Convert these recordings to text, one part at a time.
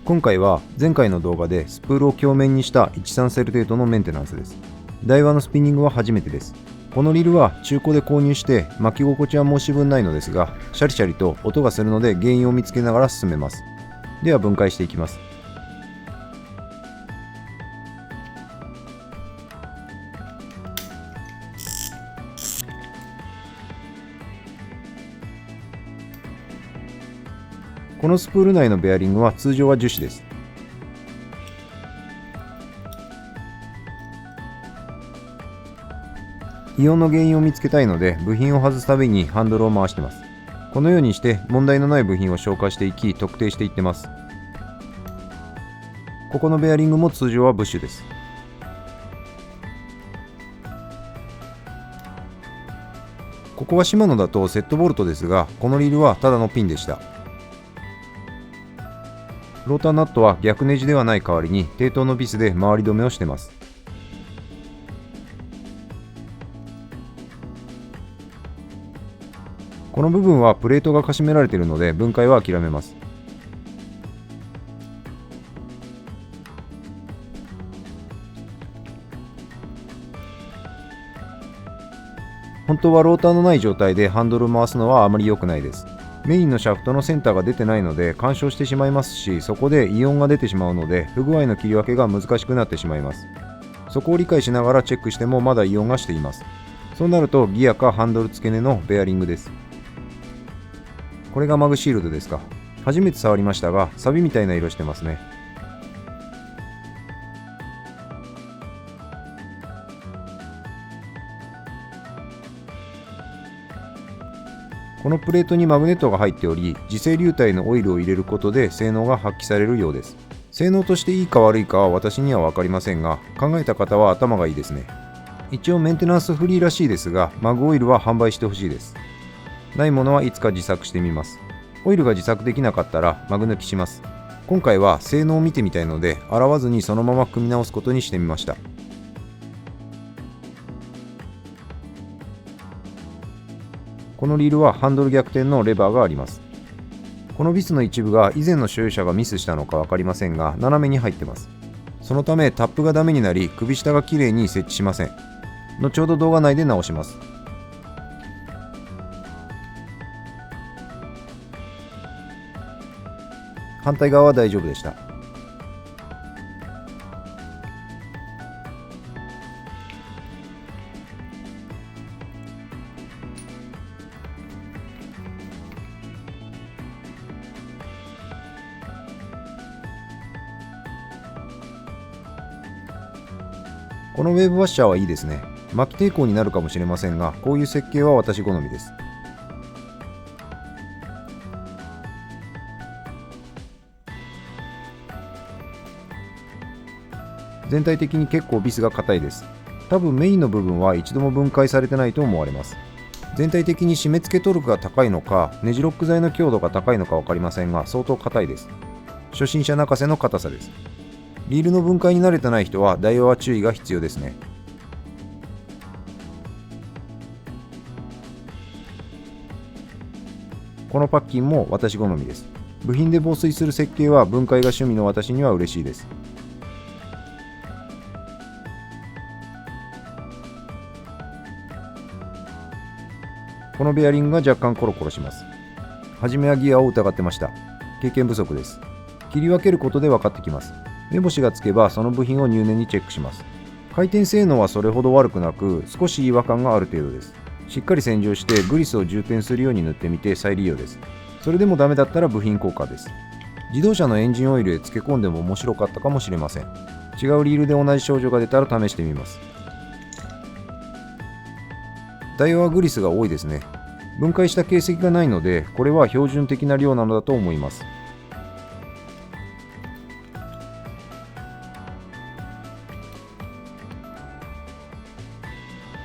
今回は前回の動画でスプールを鏡面にした13セル程度のメンテナンスです。台輪のスピニングは初めてです。このリールは中古で購入して巻き心地は申し分ないのですが、シャリシャリと音がするので原因を見つけながら進めます。では分解していきます。このスプール内のベアリングは通常は樹脂です。異音の原因を見つけたいので部品を外すたびにハンドルを回してます。このようにして問題のない部品を消化していき特定していってます。ここのベアリングも通常はブッシュです。ここはシマノだとセットボルトですが、このリールはただのピンでした。ローターナットは逆ネジではない代わりに低等のビスで回り止めをしてます。この部分はプレートがかしめられているので分解は諦めます。本当はローターのない状態でハンドルを回すのはあまり良くないです。メインのシャフトのセンターが出てないので干渉してしまいますし、そこで異音が出てしまうので不具合の切り分けが難しくなってしまいます。そこを理解しながらチェックしてもまだ異音がしています。そうなるとギアかハンドル付け根のベアリングです。これがマグシールドですか。初めて触りましたがサビみたいな色してますね。このプレートにマグネットが入っており、磁性流体のオイルを入れることで性能が発揮されるようです。性能としていいか悪いかは私には分かりませんが、考えた方は頭がいいですね。一応メンテナンスフリーらしいですが、マグオイルは販売してほしいです。ないものはいつか自作してみます。オイルが自作できなかったらマグ抜きします。今回は性能を見てみたいので、洗わずにそのまま組み直すことにしてみました。このリールはハンドル逆転のレバーがあります。このビスの一部が以前の所有者がミスしたのか分かりませんが、斜めに入ってます。そのためタップがダメになり、首下がきれいに設置しません。後ほど動画内で直します。反対側は大丈夫でした。このウェーブワッシャーはいいですね。巻き抵抗になるかもしれませんが、こういう設計は私好みです。全体的に結構ビスが硬いです。多分メインの部分は一度も分解されてないと思われます。全体的に締め付けトルクが高いのか、ネジロック材の強度が高いのか分かりませんが、相当硬いです。初心者泣かせの硬さです。リールの分解に慣れてない人は台輪は注意が必要ですね。このパッキンも私好みです。部品で防水する設計は分解が趣味の私には嬉しいです。このベアリングが若干コロコロします。はじめはギアを疑ってました。経験不足です。切り分けることで分かってきます。目星がつけばその部品を入念にチェックします。回転性能はそれほど悪くなく、少し違和感がある程度です。しっかり洗浄してグリスを充填するように塗ってみて再利用です。それでもダメだったら部品交換です。自動車のエンジンオイルへ漬け込んでも面白かったかもしれません。違うリールで同じ症状が出たら試してみます。台輪はグリスが多いですね。分解した形跡がないので、これは標準的な量なのだと思います。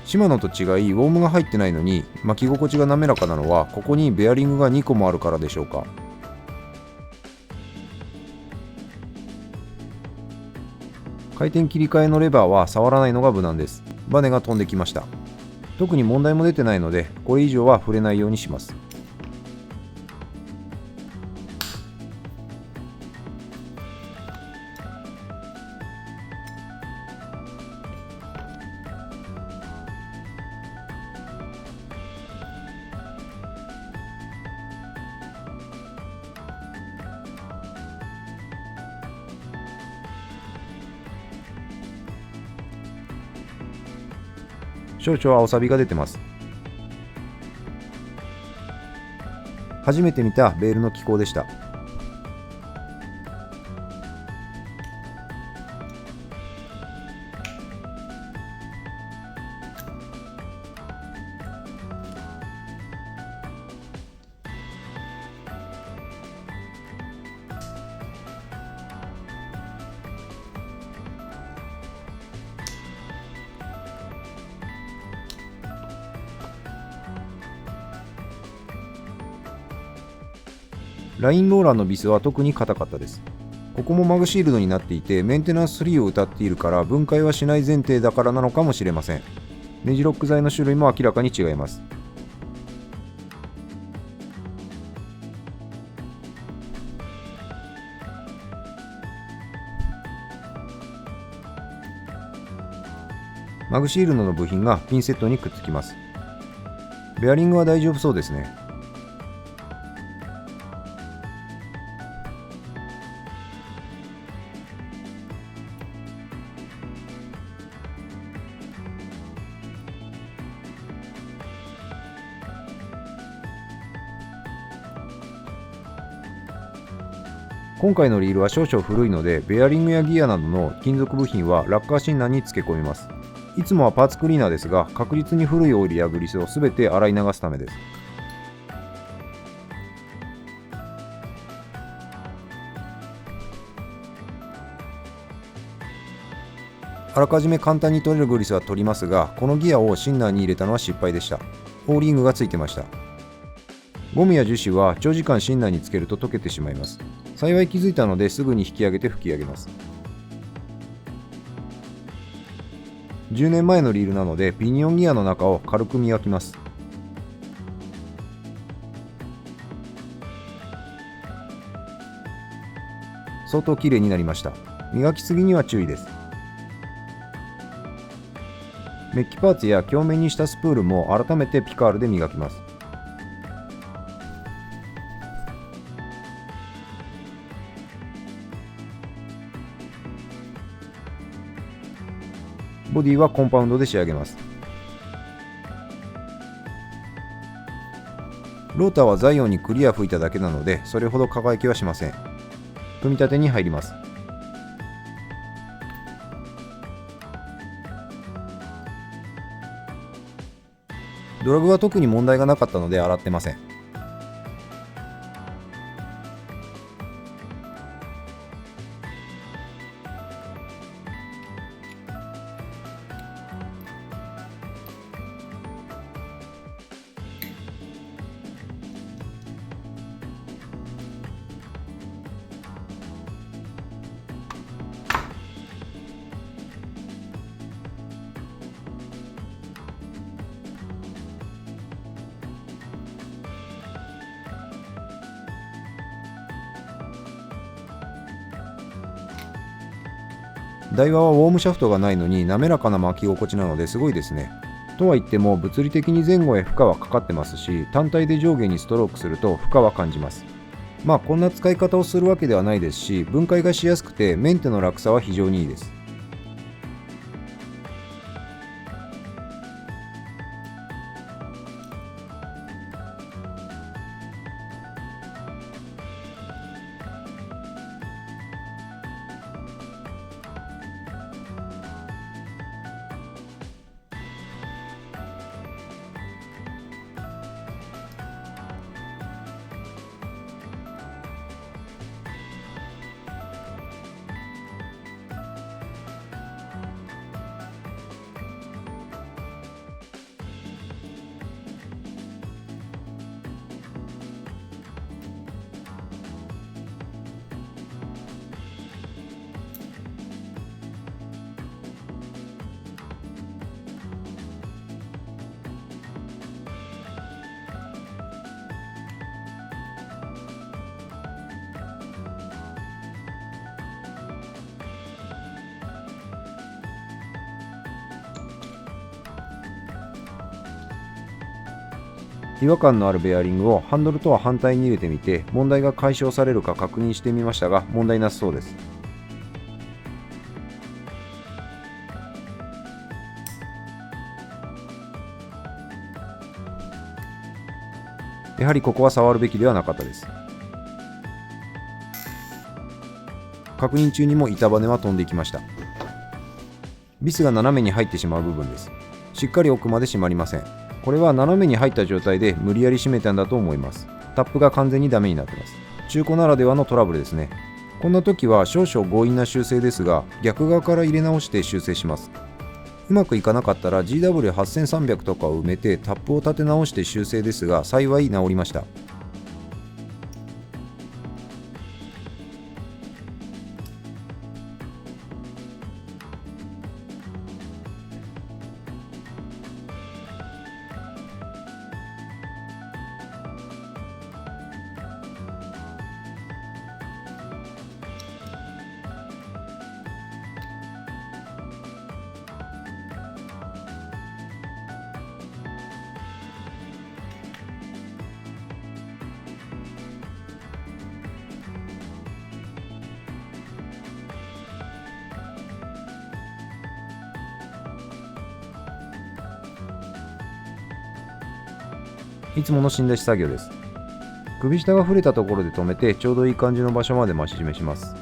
シマノと違いウォームが入ってないのに巻き心地が滑らかなのは、ここにベアリングが2個もあるからでしょうか。回転切り替えのレバーは触らないのが無難です。バネが飛んできました。特に問題も出てないので、これ以上は触れないようにします。少々青サビが出てます。初めて見たベールの機構でした。ラインローラーのビスは特に硬かったです。ここもマグシールドになっていて、メンテナンス3を謳っているから分解はしない前提だからなのかもしれません。ネジロック剤の種類も明らかに違います。マグシールドの部品がピンセットにくっつきます。ベアリングは大丈夫そうですね。今回のリールは少々古いので、ベアリングやギアなどの金属部品はラッカーシンナーに漬け込みます。いつもはパーツクリーナーですが、確実に古いオイルやグリスをすべて洗い流すためです。あらかじめ簡単に取れるグリスは取りますが、このギアをシンナーに入れたのは失敗でした。オーリングがついてました。ゴムや樹脂は長時間シンナーにつけると溶けてしまいます。幸い気づいたのですぐに引き上げて拭き上げます。10年前のリールなのでピニオンギアの中を軽く磨きます。相当きれいになりました。磨きすぎには注意です。メッキパーツや鏡面にしたスプールも改めてピカールで磨きます。ボディはコンパウンドで仕上げます。ローターはザイオンにクリア吹いただけなので、それほど輝きはしません。組み立てに入ります。ドラグは特に問題がなかったので洗ってません。台輪はウォームシャフトがないのに滑らかな巻き心地なのですごいですね。とは言っても物理的に前後へ負荷はかかってますし、単体で上下にストロークすると負荷は感じます。まあこんな使い方をするわけではないですし、分解がしやすくてメンテの楽さは非常にいいです。違和感のあるベアリングをハンドルとは反対に入れてみて、問題が解消されるか確認してみましたが、問題なさそうです。やはりここは触るべきではなかったです。確認中にも板バネは飛んでいきました。ビスが斜めに入ってしまう部分です。しっかり奥まで締まりません。これは斜めに入った状態で無理やり締めたんだと思います。タップが完全にダメになってます。中古ならではのトラブルですね。こんな時は少々強引な修正ですが、逆側から入れ直して修正します。うまくいかなかったら GW8300 とかを埋めてタップを立て直して修正ですが、幸い治りました。いつもの芯出し作業です。首下が触れたところで止めて、ちょうどいい感じの場所まで増し締めします。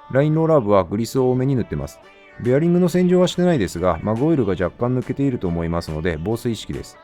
ラインローラー部はグリスを多めに塗ってます。ベアリングの洗浄はしてないですが、マグオイルが若干抜けていると思いますので、防水意識です。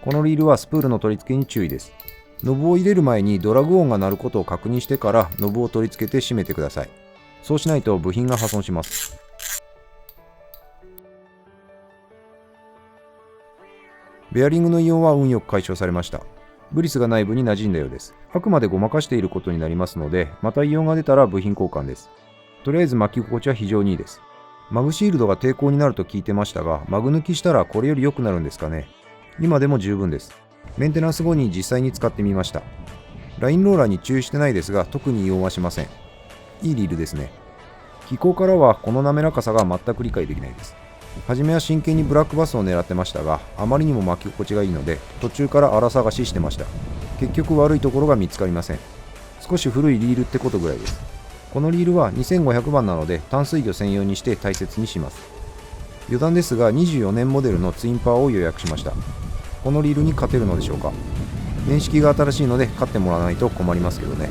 このリールはスプールの取り付けに注意です。ノブを入れる前にドラグ音が鳴ることを確認してからノブを取り付けて締めてください。そうしないと部品が破損します。ベアリングの異音は運よく解消されました。ブリスが内部に馴染んだようです。あくまでごまかしていることになりますので、また異音が出たら部品交換です。とりあえず巻き心地は非常にいいです。マグシールドが抵抗になると聞いてましたが、マグ抜きしたらこれより良くなるんですかね。今でも十分です。メンテナンス後に実際に使ってみました。ラインローラーに注意してないですが、特に異音はしません。いいリールですね。機構からはこの滑らかさが全く理解できないです。初めは真剣にブラックバスを狙ってましたが、あまりにも巻き心地がいいので、途中から荒探ししてました。結局悪いところが見つかりません。少し古いリールってことぐらいです。このリールは2500番なので淡水魚専用にして大切にします。余談ですが、24年モデルのツインパワーを予約しました。このリールに勝てるのでしょうか。年式が新しいので買ってもらわないと困りますけどね。